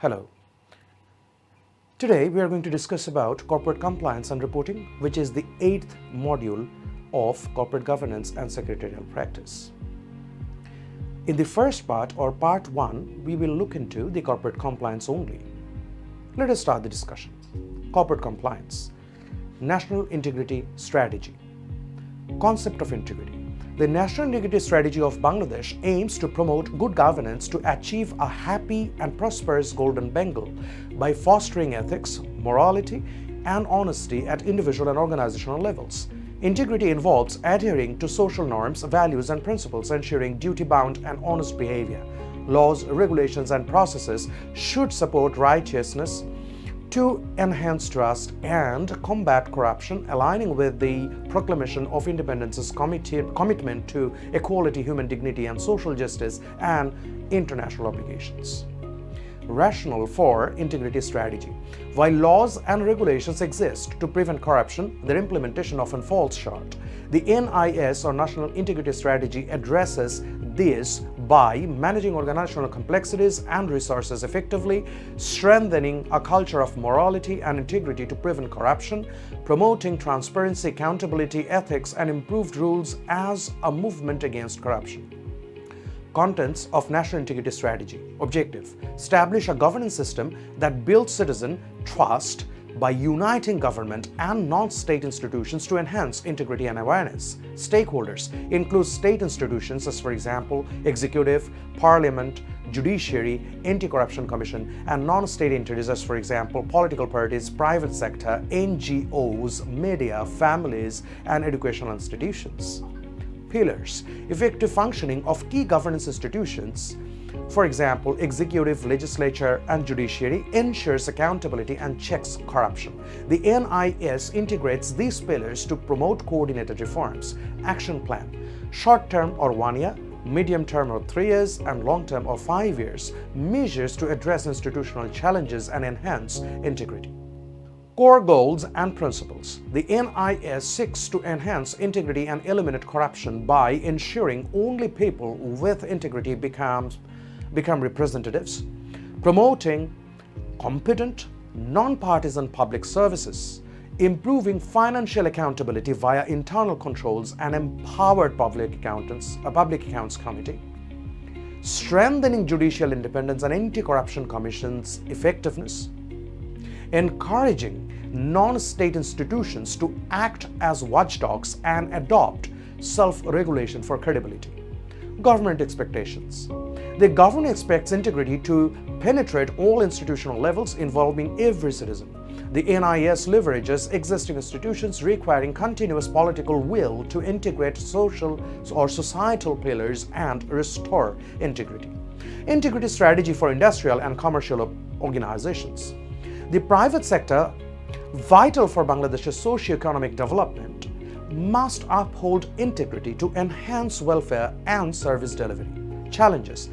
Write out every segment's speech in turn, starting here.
Hello. Today we are going to discuss about corporate compliance and reporting, which is the 8th module of corporate governance and secretarial practice. In the first part or part 1, we will look into the corporate compliance only. Let us start the discussion. Corporate compliance, national integrity strategy. Concept of integrity. The National Integrity Strategy of Bangladesh aims to promote good governance to achieve a happy and prosperous Golden Bengal by fostering ethics, morality, and honesty at individual and organizational levels. Integrity involves adhering to social norms, values, and principles, ensuring duty-bound and honest behavior. Laws, regulations, and processes should support righteousness to enhance trust and combat corruption, aligning with the Proclamation of Independence's commitment to equality, human dignity, and social justice and international obligations. Rationale for integrity strategy. While laws and regulations exist to prevent corruption, their implementation often falls short. The NIS or National Integrity Strategy addresses this by managing organizational complexities and resources effectively, strengthening a culture of morality and integrity to prevent corruption, promoting transparency, accountability, ethics, and improved rules as a movement against corruption. Contents of National Integrity Strategy. Objective: establish a governance system that builds citizen trust by uniting government and non-state institutions to enhance integrity and awareness. Stakeholders include state institutions as, for example, executive, parliament, judiciary, anti-corruption commission, and non-state entities as, for example, political parties, private sector, NGOs, media, families, and educational institutions. Pillars: effective functioning of key governance institutions, for example, executive, legislature, and judiciary, ensures accountability and checks corruption. The NIS integrates these pillars to promote coordinated reforms. Action plan: short-term or 1 year, medium-term or 3 years, and long-term or 5 years, measures to address institutional challenges and enhance integrity. Core goals and principles. The NIS seeks to enhance integrity and eliminate corruption by ensuring only people with integrity become representatives, promoting competent, non-partisan public services, improving financial accountability via internal controls and empowered public accounts committee, strengthening judicial independence and anti-corruption commission's effectiveness, encouraging non-state institutions to act as watchdogs and adopt self-regulation for credibility. Government expectations. The government expects integrity to penetrate all institutional levels involving every citizen. The NIS leverages existing institutions requiring continuous political will to integrate social or societal pillars and restore integrity. Integrity strategy for industrial and commercial organizations. The private sector, vital for Bangladesh's socio-economic development, must uphold integrity to enhance welfare and service delivery. Challenges: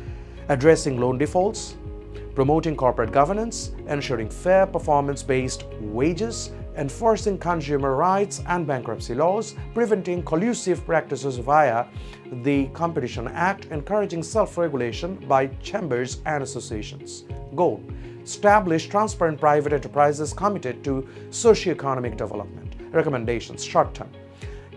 addressing loan defaults, promoting corporate governance, ensuring fair performance-based wages, enforcing consumer rights and bankruptcy laws, preventing collusive practices via the Competition Act, encouraging self-regulation by chambers and associations. Goal: establish transparent private enterprises committed to socio-economic development. Recommendations: short-term,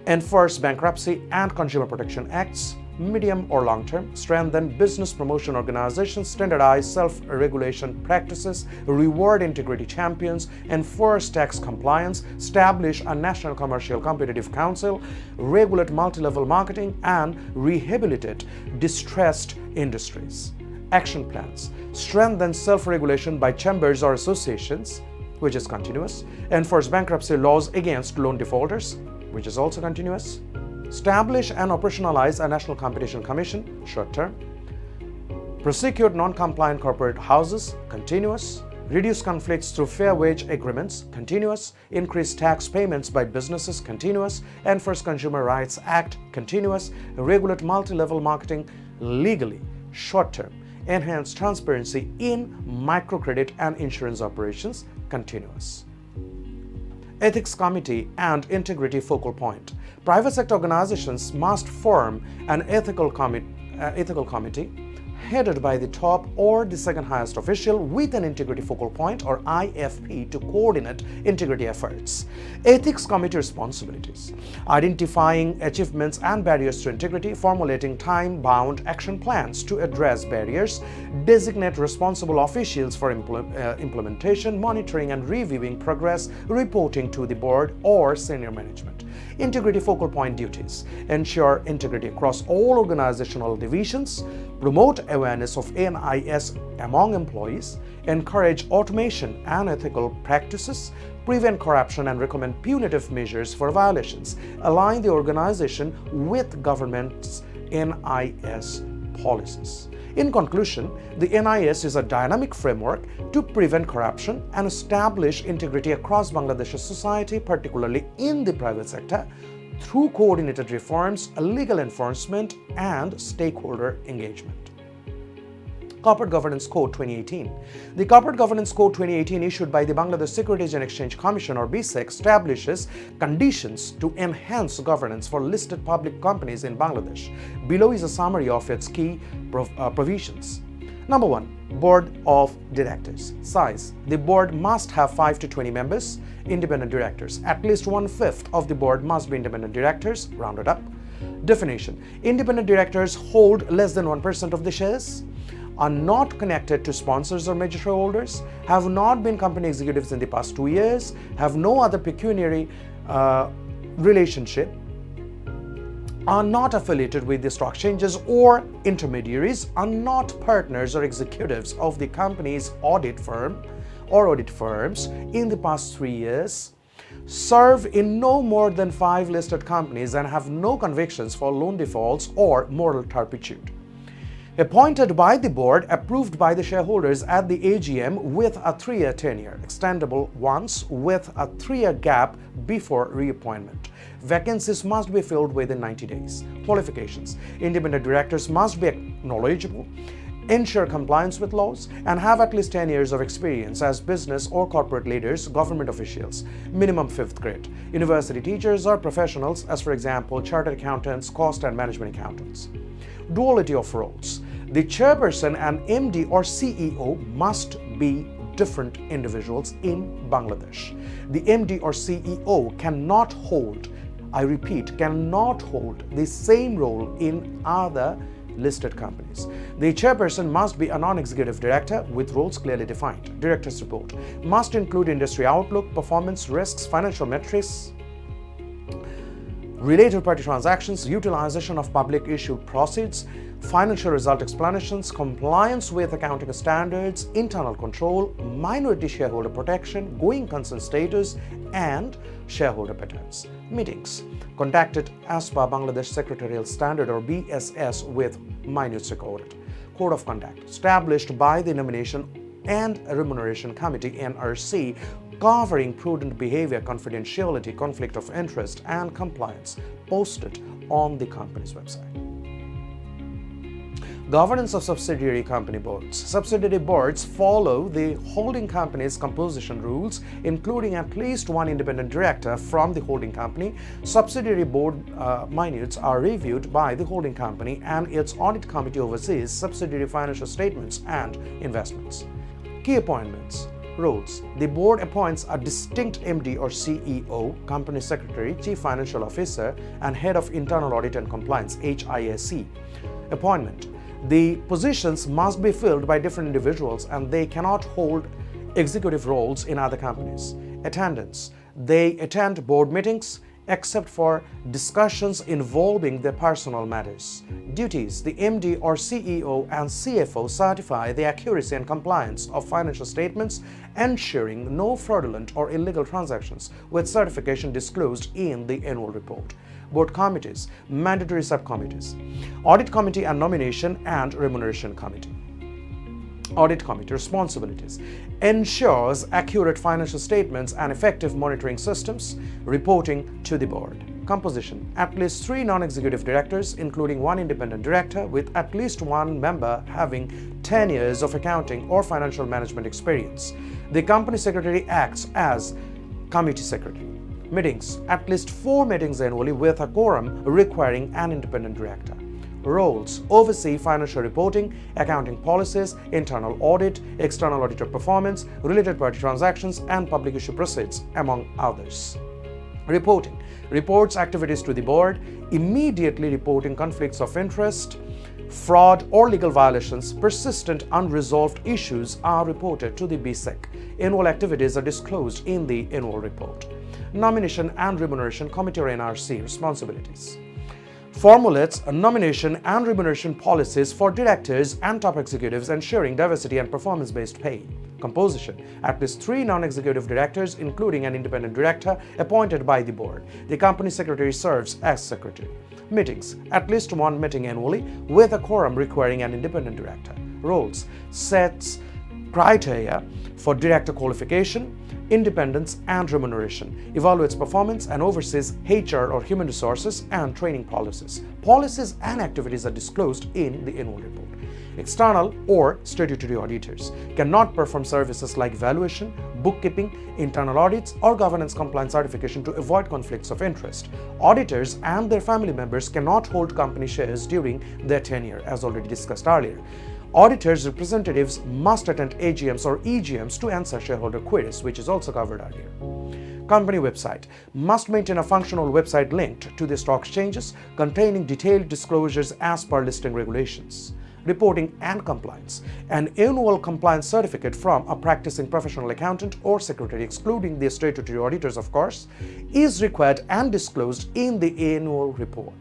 enforce bankruptcy and consumer protection acts. Medium or long-term, strengthen business promotion organizations, standardize self-regulation practices, reward integrity champions, enforce tax compliance, establish a national commercial competitive council, regulate multi-level marketing, and rehabilitate distressed industries. Action plans: strengthen self-regulation by chambers or associations, which is continuous, enforce bankruptcy laws against loan defaulters, which is also continuous, establish and operationalize a National Competition Commission, short-term, prosecute non-compliant corporate houses, continuous, reduce conflicts through fair wage agreements, continuous, increase tax payments by businesses, continuous, enforce Consumer Rights Act, continuous, regulate multi-level marketing legally, short-term, enhance transparency in microcredit and insurance operations, continuous. Ethics Committee and Integrity Focal Point. Private sector organizations must form an ethical committee headed by the top or the second highest official with an integrity focal point or IFP to coordinate integrity efforts. Ethics committee responsibilities: identifying achievements and barriers to integrity, formulating time-bound action plans to address barriers, designate responsible officials for implementation, monitoring and reviewing progress, reporting to the board or senior management. Integrity focal point duties: ensure integrity across all organizational divisions, promote awareness of NIS among employees, encourage automation and ethical practices, prevent corruption and recommend punitive measures for violations, align the organization with government's NIS policies. In conclusion, the NIS is a dynamic framework to prevent corruption and establish integrity across Bangladesh's society, particularly in the private sector, through coordinated reforms, legal enforcement, and stakeholder engagement. Corporate Governance Code 2018. The Corporate Governance Code 2018, issued by the Bangladesh Securities and Exchange Commission or BSEC, establishes conditions to enhance governance for listed public companies in Bangladesh. Below is a summary of its key provisions. Number 1. Board of Directors. Size: the board must have 5 to 20 members, independent directors. At least 1/5 of the board must be independent directors, rounded up. Definition: independent directors hold less than 1% of the shares, are not connected to sponsors or major shareholders, have not been company executives in the past 2 years, have no other pecuniary relationship, are not affiliated with the stock exchanges or intermediaries, are not partners or executives of the company's audit firm or audit firms in the past 3 years, serve in no more than 5 listed companies, and have no convictions for loan defaults or moral turpitude. Appointed by the board, approved by the shareholders at the AGM with a 3-year tenure, extendable once with a 3-year gap before reappointment. Vacancies must be filled within 90 days. Qualifications: independent directors must be knowledgeable, ensure compliance with laws, and have at least 10 years of experience as business or corporate leaders, government officials, minimum 5th grade, university teachers or professionals, as for example, chartered accountants, cost and management accountants. Duality of roles: the chairperson and MD or CEO must be different individuals in Bangladesh. The MD or CEO cannot hold, I repeat, cannot hold the same role in other listed companies. The chairperson must be a non-executive director with roles clearly defined. Director's report must include industry outlook, performance, risks, financial metrics, related party transactions, utilization of public issued proceeds, financial result explanations, compliance with accounting standards, internal control, minority shareholder protection, going concern status, and shareholder patterns. Meetings conducted as per Bangladesh Secretarial Standard or BSS with minutes recorded. Code of conduct established by the Nomination and Remuneration Committee (NRC), covering prudent behavior, confidentiality, conflict of interest, and compliance, posted on the company's website. Governance of subsidiary company boards. Subsidiary boards follow the holding company's composition rules, including at least 1 independent director from the holding company. Subsidiary board minutes are reviewed by the holding company, and its audit committee oversees subsidiary financial statements and investments. Key appointments. Roles: the board appoints a distinct MD or CEO, company secretary, chief financial officer, and head of internal audit and compliance (HISC). Appointment: the positions must be filled by different individuals and they cannot hold executive roles in other companies. Attendance: they attend board meetings except for discussions involving their personal matters. Duties: the MD or CEO and CFO certify the accuracy and compliance of financial statements, ensuring no fraudulent or illegal transactions, with certification disclosed in the annual report. Board committees, mandatory subcommittees: Audit Committee and Nomination and Remuneration Committee. Audit Committee responsibilities: ensures accurate financial statements and effective monitoring systems, reporting to the board. Composition: at least 3 non-executive directors, including 1 independent director, with at least 1 member having 10 years of accounting or financial management experience. The company secretary acts as committee secretary. Meetings: at least 4 meetings annually with a quorum requiring an independent director. Roles: oversee financial reporting, accounting policies, internal audit, external auditor performance, related party transactions, and public issue proceeds, among others. Reporting: reports activities to the board, immediately reporting conflicts of interest, fraud or legal violations. Persistent unresolved issues are reported to the BSEC. Annual activities are disclosed in the annual report. Nomination and Remuneration Committee or NRC responsibilities: formulates nomination and remuneration policies for directors and top executives, ensuring diversity and performance-based pay. Composition: at least 3 non-executive directors, including an independent director appointed by the board. The company secretary serves as secretary. Meetings: at least 1 meeting annually with a quorum requiring an independent director. Roles: sets criteria for director qualification, independence, and remuneration, evaluates performance and oversees HR or human resources and training policies. Policies and activities are disclosed in the annual report. External or statutory auditors cannot perform services like valuation, bookkeeping, internal audits, or governance compliance certification to avoid conflicts of interest. Auditors and their family members cannot hold company shares during their tenure, as already discussed earlier. Auditors' representatives must attend AGMs or EGMs to answer shareholder queries, which is also covered earlier. Company website must maintain a functional website linked to the stock exchanges, containing detailed disclosures as per listing regulations. Reporting and compliance: an annual compliance certificate from a practicing professional accountant or secretary, excluding the statutory auditors of course, is required and disclosed in the annual report.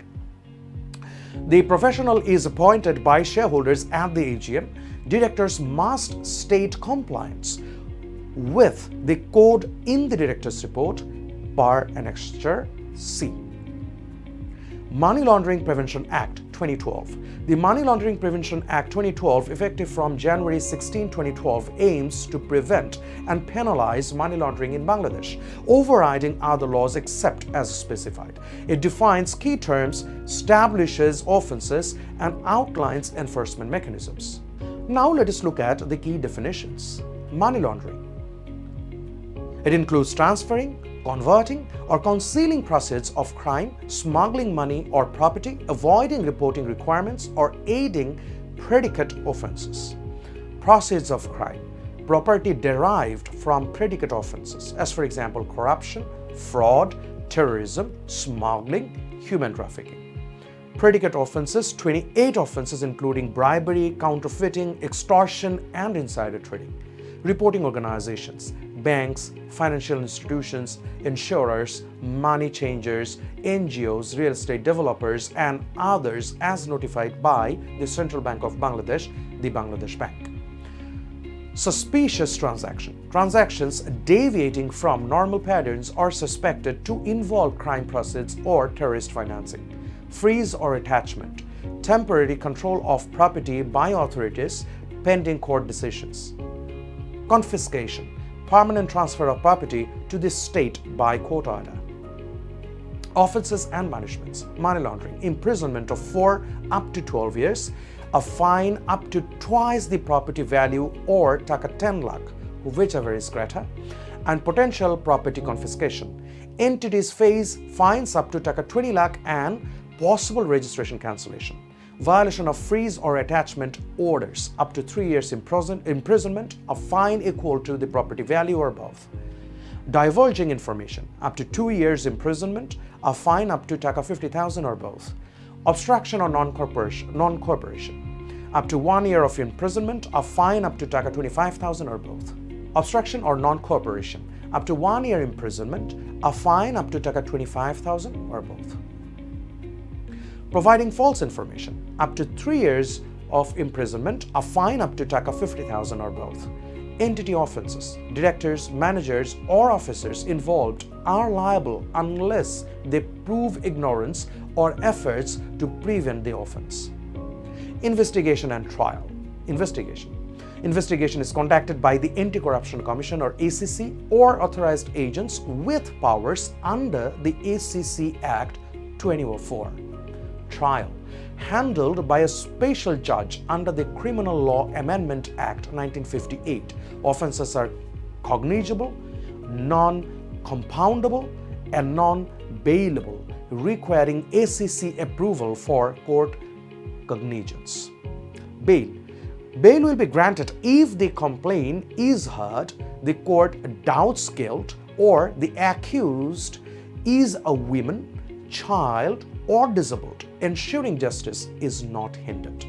The professional is appointed by shareholders at the AGM. Directors must state compliance with the code in the director's report per Annexure C. Money Laundering Prevention Act 2012. The Money Laundering Prevention Act 2012, effective from January 16, 2012, aims to prevent and penalize money laundering in Bangladesh, overriding other laws except as specified. It defines key terms, establishes offenses, and outlines enforcement mechanisms. Now let us look at the key definitions. Money laundering: it includes transferring, converting, or concealing proceeds of crime, smuggling money or property, avoiding reporting requirements, or aiding predicate offenses. Proceeds of crime: property derived from predicate offenses, as for example corruption, fraud, terrorism, smuggling, human trafficking. Predicate offenses: 28 offenses including bribery, counterfeiting, extortion, and insider trading. Reporting organizations: banks, financial institutions, insurers, money changers, NGOs, real estate developers, and others as notified by the Central Bank of Bangladesh, the Bangladesh Bank. Suspicious transactions deviating from normal patterns or suspected to involve crime proceeds or terrorist financing. Freeze or attachment: temporary control of property by authorities pending court decisions. Confiscation: permanent transfer of property to the state by court order. Offenses and punishments: money laundering: imprisonment of 4 up to 12 years, a fine up to twice the property value or taka 10 lakh, whichever is greater, and potential property confiscation. Entities face fines up to taka 20 lakh and possible registration cancellation. Violation of freeze or attachment orders: up to 3 years imprisonment, a fine equal to the property value or above. Divulging information: up to 2 years imprisonment, a fine up to taka 50,000 or both. Obstruction or non-cooperation: up to 1 year of imprisonment, a fine up to taka 25,000 or both. Obstruction or non-cooperation: up to 1 year imprisonment, a fine up to taka 25,000 or both. Providing false information: up to 3 years of imprisonment, a fine up to taka 50,000 or both. Entity offenses: directors, managers, or officers involved are liable unless they prove ignorance or efforts to prevent the offense. Investigation and trial. Investigation is conducted by the Anti-Corruption Commission or ACC or authorized agents with powers under the ACC Act 2004. Trial: handled by a special judge under the Criminal Law Amendment Act 1958. Offenses are cognizable, non-compoundable, and non-bailable, requiring ACC approval for court cognizance. Bail. Bail will be granted if the complaint is heard, the court doubts guilt, or the accused is a woman, child, or disabled, ensuring justice is not hindered.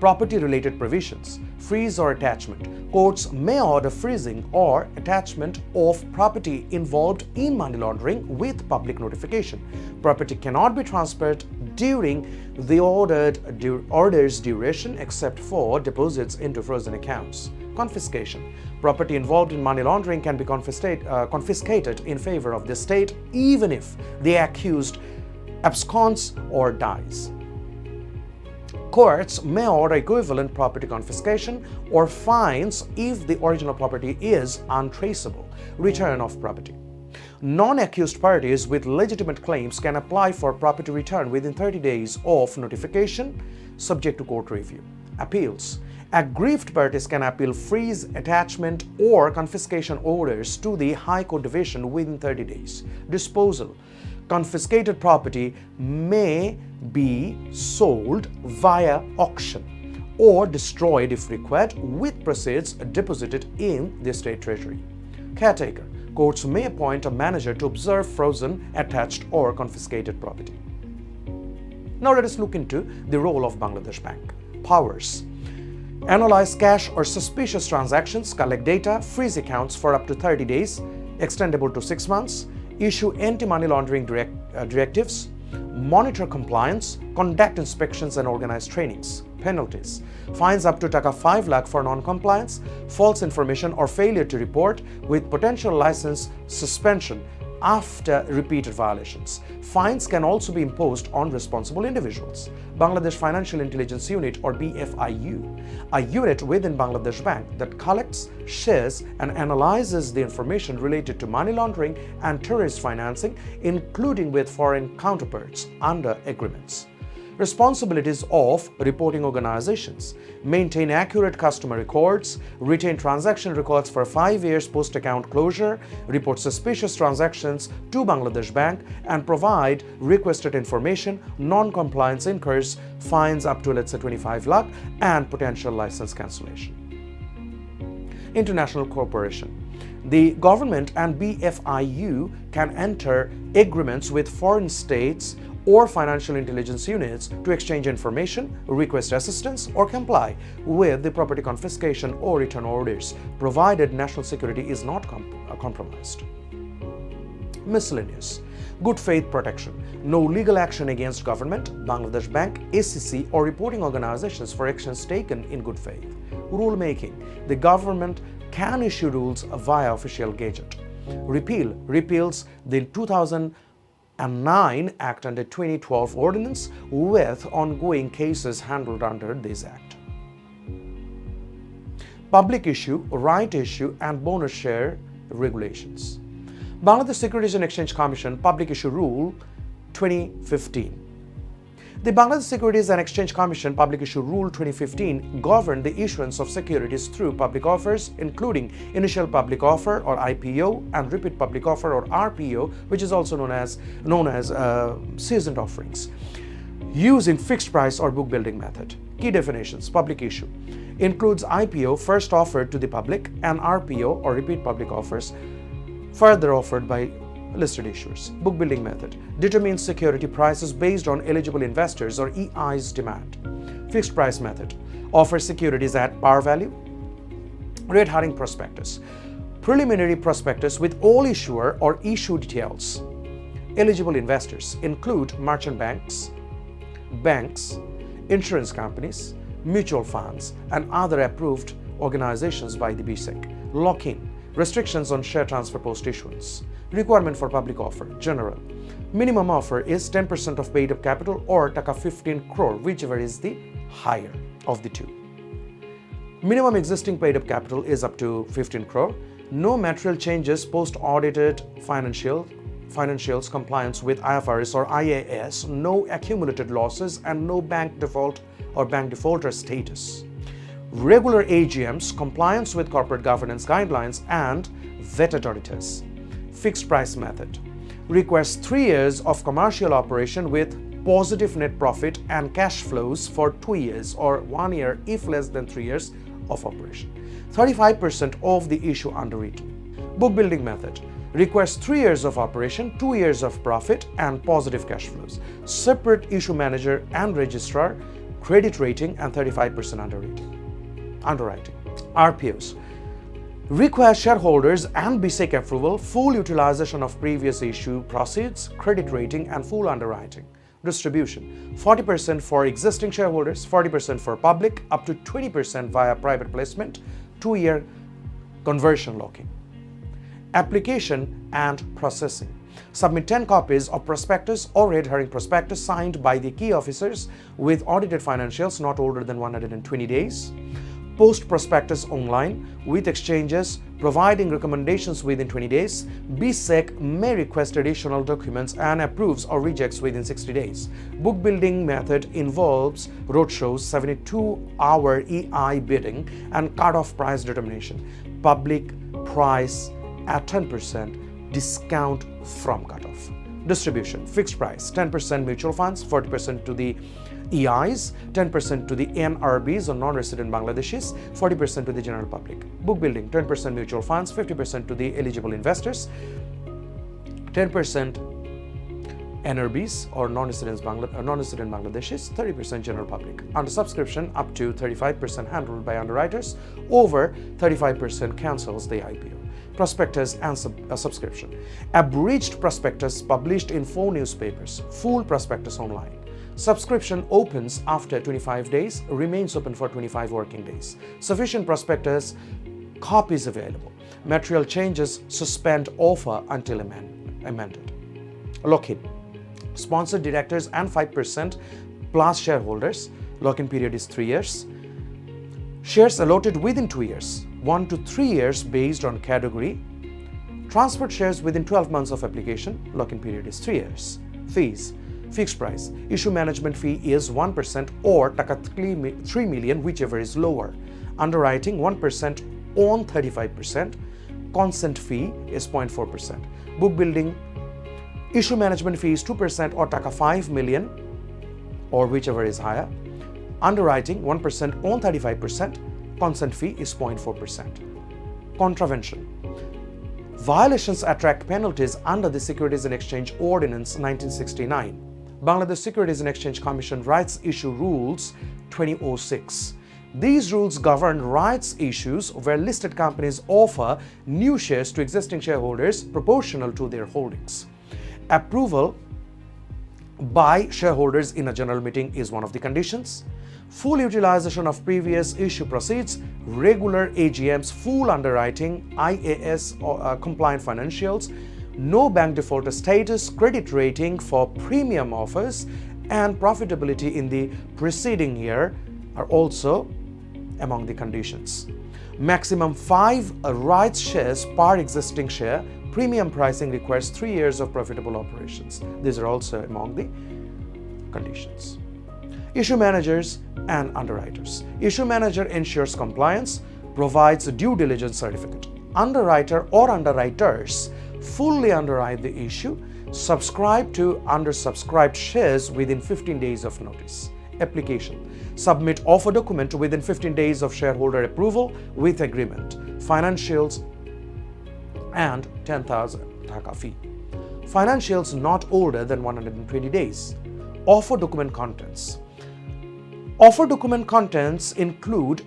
Property-related provisions. Freeze or attachment. Courts may order freezing or attachment of property involved in money laundering with public notification. Property cannot be transferred during the order's duration except for deposits into frozen accounts. Confiscation. Property involved in money laundering can be confiscated in favor of the state even if the accused absconds or dies. Courts may order equivalent property confiscation or fines if the original property is untraceable. Return of property. Non-accused parties with legitimate claims can apply for property return within 30 days of notification, subject to court review. Appeals. Aggrieved parties can appeal freeze, attachment, or confiscation orders to the High Court Division within 30 days. Disposal. Confiscated property may be sold via auction or destroyed if required, with proceeds deposited in the state treasury. Caretaker. Courts may appoint a manager to observe frozen, attached, or confiscated property. Now let us look into the role of Bangladesh Bank. Powers. Analyze cash or suspicious transactions, collect data, freeze accounts for up to 30 days, extendable to 6 months, issue anti-money laundering directives, monitor compliance, conduct inspections and organize trainings. Penalties. Fines up to Taka 5 lakh for non-compliance, false information or failure to report, with potential license suspension after repeated violations. Fines can also be imposed on responsible individuals. Bangladesh Financial Intelligence Unit, or BFIU, a unit within Bangladesh Bank that collects, shares and analyzes the information related to money laundering and terrorist financing, including with foreign counterparts under agreements. Responsibilities of reporting organizations: maintain accurate customer records, retain transaction records for 5 years post-account closure, report suspicious transactions to Bangladesh Bank, and provide requested information. Non-compliance incurs fines up to, let's say, 25 lakh and potential license cancellation. International cooperation. The government and BFIU can enter agreements with foreign states or financial intelligence units to exchange information, request assistance, or comply with the property confiscation or return orders, provided national security is not compromised. Miscellaneous. Good faith protection. No legal action against government, Bangladesh Bank, ACC, or reporting organizations for actions taken in good faith. Rule making. The government can issue rules via official gazette. Repeals the 2009 Act under 2012 Ordinance, with ongoing cases handled under this Act. Public issue, right issue, and bonus share regulations. Bangladesh Securities and Exchange Commission Public Issue Rule 2015. The Bangladesh Securities and Exchange Commission Public Issue Rule 2015 governed the issuance of securities through public offers, including initial public offer or IPO and repeat public offer or RPO, which is also known as seasoned offerings, using fixed price or book building method. Key definitions. Public issue includes IPO, first offered to the public, and RPO or repeat public offers, further offered by listed issuers. Book building method determines security prices based on eligible investors or EI's demand. Fixed price method offers securities at par value. Red herring prospectus. Preliminary prospectus with all issuer or issue details. Eligible investors include merchant banks, insurance companies, mutual funds, and other approved organizations by the BSEC. Lock-in. Restrictions on share transfer post-issuance. Requirement for public offer. General. Minimum offer is 10% of paid-up capital or Taka 15 crore, whichever is the higher of the two. Minimum existing paid-up capital is up to 15 crore. No material changes post-audited financials compliance with IFRS or IAS. No accumulated losses and no bank default or bank defaulter status. Regular AGMs, compliance with corporate governance guidelines, and vetted auditors. Fixed price method requires 3 years of commercial operation with positive net profit and cash flows for 2 years or 1 year if less than 3 years of operation. 35% of the issue underwritten. Book building method requires 3 years of operation, 2 years of profit and positive cash flows. Separate issue manager and registrar, credit rating and 35% underwriting. RPOs require shareholders and BSEC approval, full utilization of previous issue proceeds, credit rating and full underwriting. Distribution 40% for existing shareholders, 40% for public, up to 20% via private placement, 2-year conversion locking. Application and processing. Submit 10 copies of prospectus or red herring prospectus signed by the key officers with audited financials not older than 120 days. Post prospectus online with exchanges providing recommendations within 20 days. BSEC may request additional documents and approves or rejects within 60 days. Book building method involves roadshows, 72-hour EI bidding and cut-off price determination. Public price at 10%, discount from cutoff. Distribution, fixed price, 10% mutual funds, 40% to the EIs, 10% to the NRBs or non-resident Bangladeshis, 40% to the general public. Book building, 10% mutual funds, 50% to the eligible investors, 10% NRBs or non-resident Bangladeshis, 30% general public. Under subscription, up to 35% handled by underwriters, over 35% cancels the IPO. Prospectus and subscription. Abridged prospectus published in 4 newspapers, full prospectus online. Subscription opens after 25 days, remains open for 25 working days. Sufficient prospectus copies available. Material changes, suspend offer until amended. Lock-in. Sponsored directors and 5% plus shareholders. Lock-in period is 3 years. Shares allotted within 2 years, 1 to 3 years based on category. Transferred shares within 12 months of application. Lock-in period is 3 years. Fees. Fixed price. Issue management fee is 1% or taka 3 million, whichever is lower. Underwriting 1% on 35%. Consent fee is 0.4%. Book building. Issue management fee is 2% or taka 5 million or whichever is higher. Underwriting 1% on 35%. Consent fee is 0.4%. Contravention. Violations attract penalties under the Securities and Exchange Ordinance 1969. Bangladesh Securities and Exchange Commission Rights Issue Rules 2006. These rules govern rights issues where listed companies offer new shares to existing shareholders proportional to their holdings. Approval by shareholders in a general meeting is one of the conditions. Full utilization of previous issue proceeds, regular AGMs, full underwriting, IAS compliant financials, no bank defaulter status, credit rating for premium offers, and profitability in the preceding year are also among the conditions. Maximum 5 rights shares per existing share. Premium pricing requires 3 years of profitable operations. These are also among the conditions. Issue managers and underwriters. Issue manager ensures compliance, provides a due diligence certificate. Underwriter or underwriters fully underwrite the issue, subscribe to undersubscribed shares within 15 days of notice. Application. Submit offer document within 15 days of shareholder approval with agreement. Financials and 10,000 taka fee. Financials not older than 120 days. Offer document contents. Offer document contents include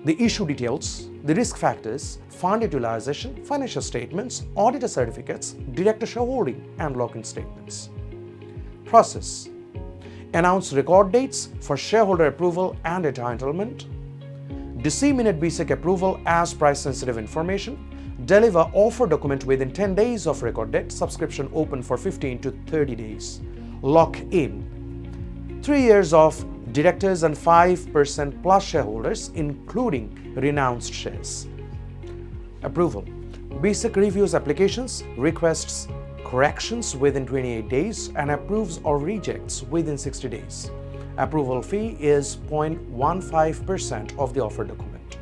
the issue details, the risk factors, fund utilization, financial statements, auditor certificates, director shareholding, and lock-in statements. Process. Announce record dates for shareholder approval and entitlement. Disseminate BSEC approval as price-sensitive information. Deliver offer document within 10 days of record date. Subscription open for 15 to 30 days. Lock in. 3 years of directors and 5% plus shareholders, including renounced shares. Approval. BSEC reviews applications, requests corrections within 28 days, and approves or rejects within 60 days. Approval fee is 0.15% of the offer document.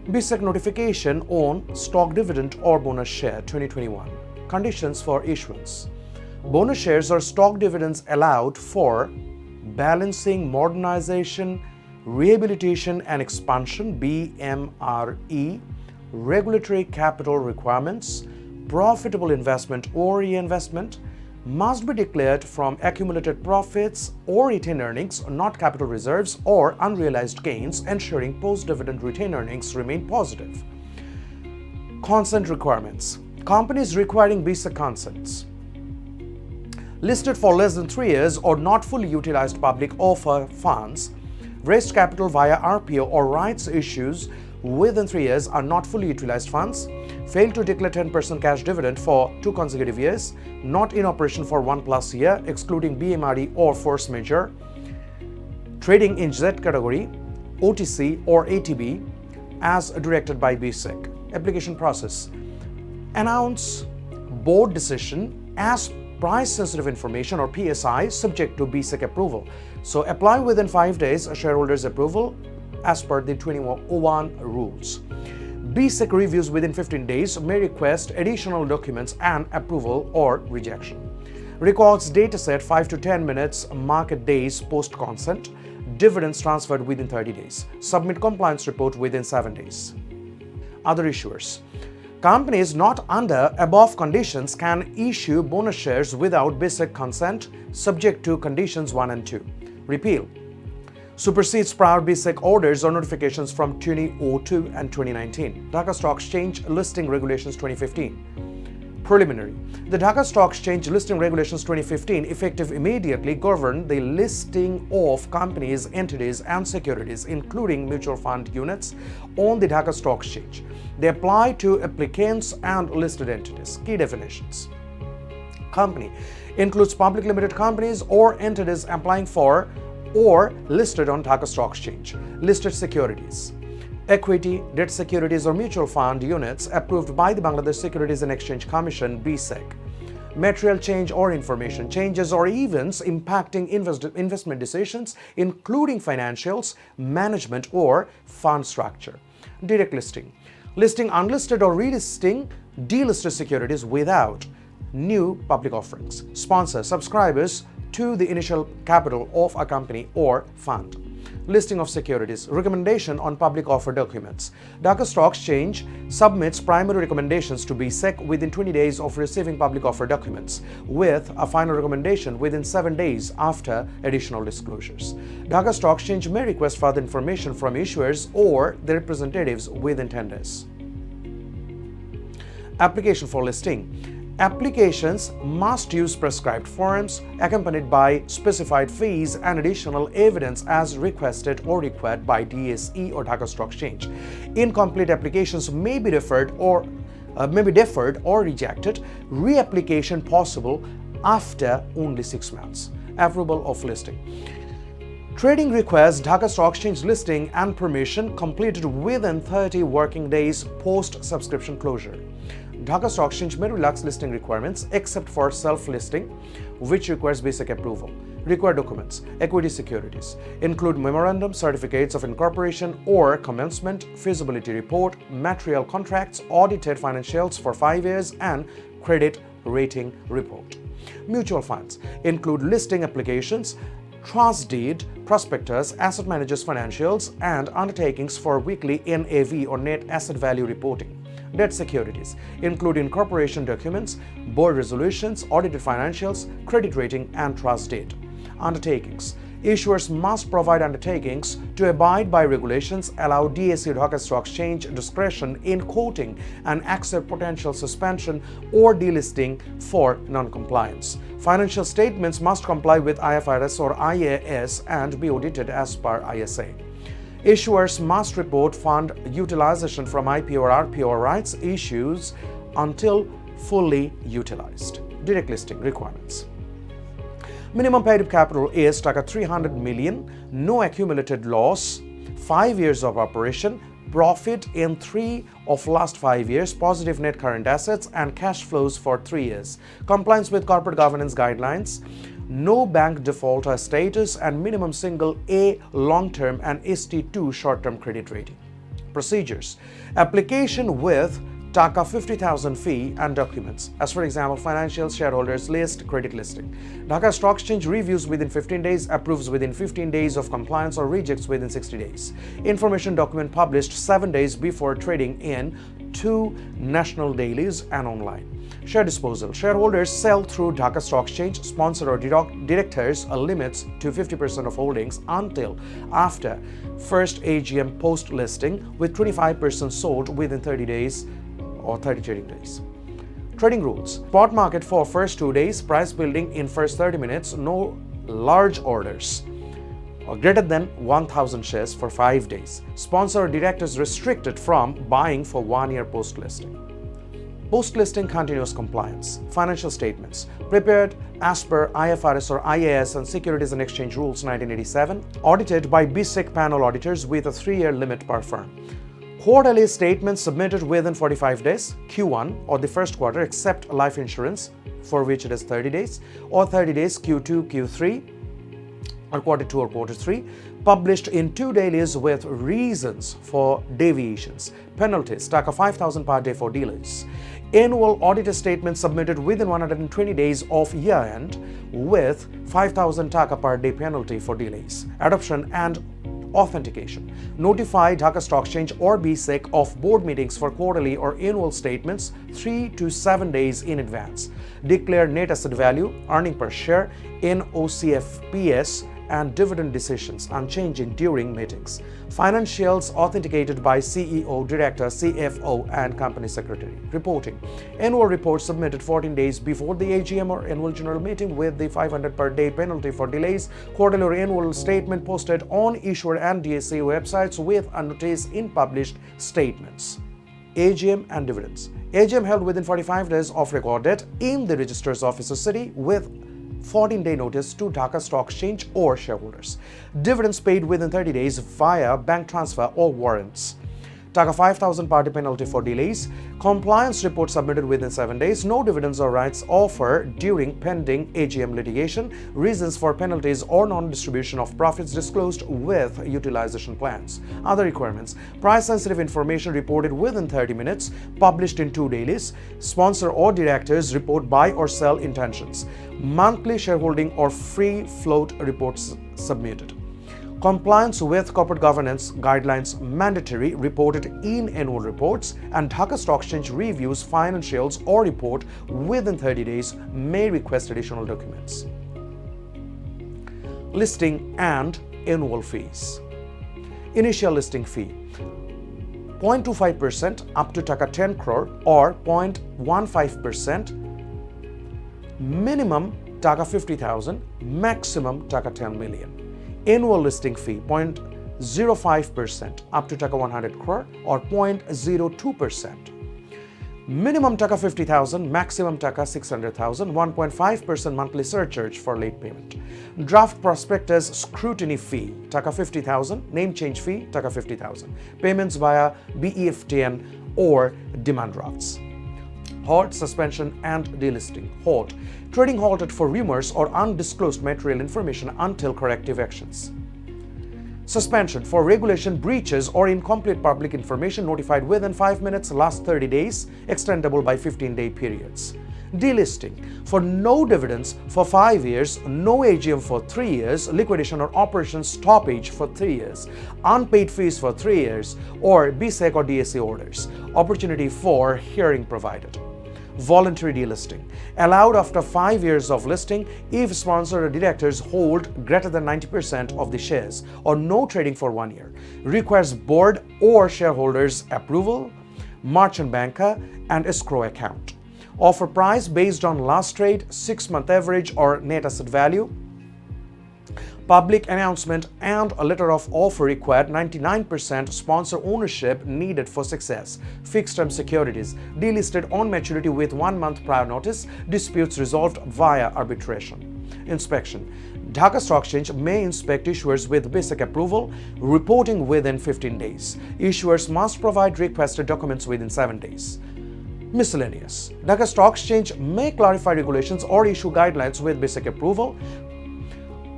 BSEC notification on stock dividend or bonus share 2021. Conditions for issuance. Bonus shares or stock dividends allowed for balancing modernization, rehabilitation and expansion BMRE, regulatory capital requirements, profitable investment or reinvestment, must be declared from accumulated profits or retained earnings, not capital reserves or unrealized gains, ensuring post-dividend retained earnings remain positive. Consent requirements. Companies requiring BSEC consents listed for less than 3 years or not fully utilized public offer funds, raised capital via RPO or rights issues within 3 years are not fully utilized funds, failed to declare 10% cash dividend for 2 consecutive years, not in operation for 1+ year, excluding BMRE or force majeure, trading in Z category, OTC or ATB as directed by BSEC. Application process. Announce board decision as price-sensitive information or PSI subject to BSEC approval. So apply within 5 days shareholders' approval as per the 2001 rules. BSEC reviews within 15 days may request additional documents and approval or rejection. Records dataset 5 to 10 minutes market days post-consent. Dividends transferred within 30 days. Submit compliance report within 7 days. Other issuers. Companies not under above conditions can issue bonus shares without BSEC consent subject to conditions 1 and 2. Repeal. Supersedes prior BSEC orders or notifications from 2002 and 2019. Dhaka Stock Exchange Listing Regulations 2015. Preliminary. The Dhaka Stock Exchange Listing Regulations 2015, effective immediately, govern the listing of companies, entities and securities, including mutual fund units, on the Dhaka Stock Exchange. They apply to applicants and listed entities. Key definitions. Company includes public limited companies or entities applying for or listed on Dhaka Stock Exchange. Listed securities. Equity, debt securities or mutual fund units approved by the Bangladesh Securities and Exchange Commission (BSEC). Material change or information changes or events impacting investment decisions, including financials, management or fund structure. Direct listing. Listing unlisted or relisting delisted securities without new public offerings. Sponsor subscribers to the initial capital of a company or fund. Listing of securities. Recommendation on public offer documents. Dhaka Stock Exchange submits primary recommendations to BSEC within 20 days of receiving public offer documents, with a final recommendation within 7 days after additional disclosures. Dhaka Stock Exchange may request further information from issuers or their representatives within 10 days. Application for listing. Applications must use prescribed forms accompanied by specified fees and additional evidence as requested or required by DSE or Dhaka Stock Exchange. Incomplete applications may be deferred or rejected. Reapplication possible after only 6 months. Approval of listing. Trading request Dhaka Stock Exchange listing and permission completed within 30 working days post-subscription closure. Dhaka Stock Exchange may relax listing requirements except for self-listing, which requires BSEC approval. Required documents. Equity securities include memorandum, certificates of incorporation or commencement, feasibility report, material contracts, audited financials for 5 years, and credit rating report. Mutual funds include listing applications, trust deed, prospectus, asset managers' financials, and undertakings for weekly NAV or net asset value reporting. Debt securities include incorporation documents, board resolutions, audited financials, credit rating, and trust deed. Undertakings. Issuers must provide undertakings to abide by regulations, allow DSE Dhaka Stock Exchange discretion in quoting, and accept potential suspension or delisting for non-compliance. Financial statements must comply with IFRS or IAS and be audited as per ISA. Issuers must report fund utilization from IPO or RPO rights issues until fully utilized. Direct listing requirements. Minimum paid-up capital is Taka 300 million, no accumulated loss, 5 years of operation, profit in 3 of last 5 years, positive net current assets and cash flows for 3 years, compliance with corporate governance guidelines, no bank defaulter status, and minimum single A long-term and ST2 short-term credit rating. Procedures. Application with Taka 50,000 fee and documents. As for example, financial shareholders list, credit listing. Dhaka Stock Exchange reviews within 15 days, approves within 15 days of compliance, or rejects within 60 days. Information document published 7 days before trading in 2 national dailies and online. Share disposal. Shareholders sell through Dhaka Stock Exchange, sponsor or directors limits to 50% of holdings until after first AGM post-listing, with 25% sold within 30 days or 30 trading days. Trading rules. Spot market for first 2 days, price building in first 30 minutes, no large orders or greater than 1,000 shares for 5 days. Sponsor or directors restricted from buying for 1 year post-listing. Post-listing continuous compliance. Financial statements prepared as per IFRS or IAS and Securities and Exchange Rules 1987, audited by BSEC panel auditors with a 3-year limit per firm. Quarterly statements submitted within 45 days, Q1 or the first quarter, except life insurance, for which it is 30 days, or 30 days Q2, Q3, or quarter 2 or quarter 3, published in 2 dailies with reasons for deviations. Penalties, Taka 5,000 per day for delays. Annual auditor statement submitted within 120 days of year end with 5,000 Taka per day penalty for delays. Adoption and authentication. Notify Dhaka Stock Exchange or BSEC of board meetings for quarterly or annual statements 3 to 7 days in advance. Declare net asset value, earning per share, NOCFPS, and dividend decisions unchanging during meetings. Financials authenticated by CEO, Director, CFO, and Company Secretary. Reporting. Annual report submitted 14 days before the AGM or annual general meeting with the 500 per day penalty for delays. Quarterly or annual statement posted on issuer and DSA websites with a notice in published statements. AGM and dividends. AGM held within 45 days of record date in the Registrar's Office of City with 14-day notice to Dhaka Stock Exchange or shareholders. Dividends paid within 30 days via bank transfer or warrants. Taka 5,000 party penalty for delays. Compliance report submitted within 7 days. No dividends or rights offered during pending AGM litigation. Reasons for penalties or non-distribution of profits disclosed with utilization plans. Other requirements. Price-sensitive information reported within 30 minutes. Published in 2 dailies. Sponsor or directors report buy or sell intentions. Monthly shareholding or free float reports submitted. Compliance with corporate governance guidelines mandatory, reported in annual reports, and Dhaka Stock Exchange reviews financials or report within 30 days, may request additional documents. Listing and annual fees. Initial listing fee 0.25% up to Taka 10 crore or 0.15%. Minimum Taka 50,000, maximum Taka 10 million. Annual listing fee 0.05% up to Taka 100 crore or 0.02%. Minimum Taka 50,000, maximum Taka 600,000, 1.5% monthly surcharge for late payment. Draft prospectus scrutiny fee Taka 50,000, name change fee Taka 50,000. Payments via BEFTN or demand drafts. Halt, suspension, and delisting. Halt. Trading halted for rumors or undisclosed material information until corrective actions. Suspension for regulation breaches or incomplete public information notified within 5 minutes, last 30 days, extendable by 15-day periods. Delisting for no dividends for 5 years, no AGM for 3 years, liquidation or operation stoppage for 3 years, unpaid fees for 3 years, or BSEC or DSA orders. Opportunity for hearing provided. Voluntary delisting allowed after 5 years of listing if sponsor or directors hold greater than 90% of the shares, or no trading for 1 year. Requires board or shareholders approval, merchant banker, and escrow account. Offer price based on last trade, 6-month average or net asset value. Public announcement and a letter of offer required. 99% sponsor ownership needed for success. Fixed term securities delisted on maturity with 1 month prior notice. Disputes resolved via arbitration. Inspection. Dhaka Stock Exchange may inspect issuers with basic approval, reporting within 15 days. Issuers must provide requested documents within 7 days. Miscellaneous. Dhaka Stock Exchange may clarify regulations or issue guidelines with basic approval.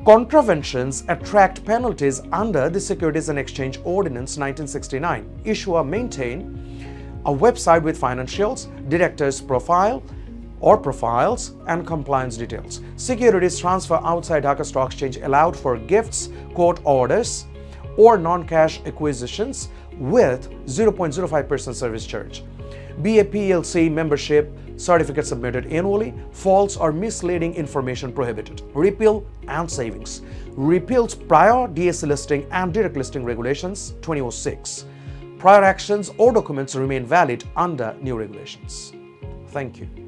Contraventions attract penalties under the Securities and Exchange Ordinance 1969. Issuer maintain A website with financials, director's profile or profiles, and compliance details. Securities transfer outside Dhaka Stock Exchange allowed for gifts, court orders, or non-cash acquisitions with 0.05% service charge. BA PLC membership certificate submitted annually. False or misleading information prohibited. Repeal and savings. Repeals prior DSC listing and direct listing regulations 2006. Prior actions or documents remain valid under new regulations. Thank you.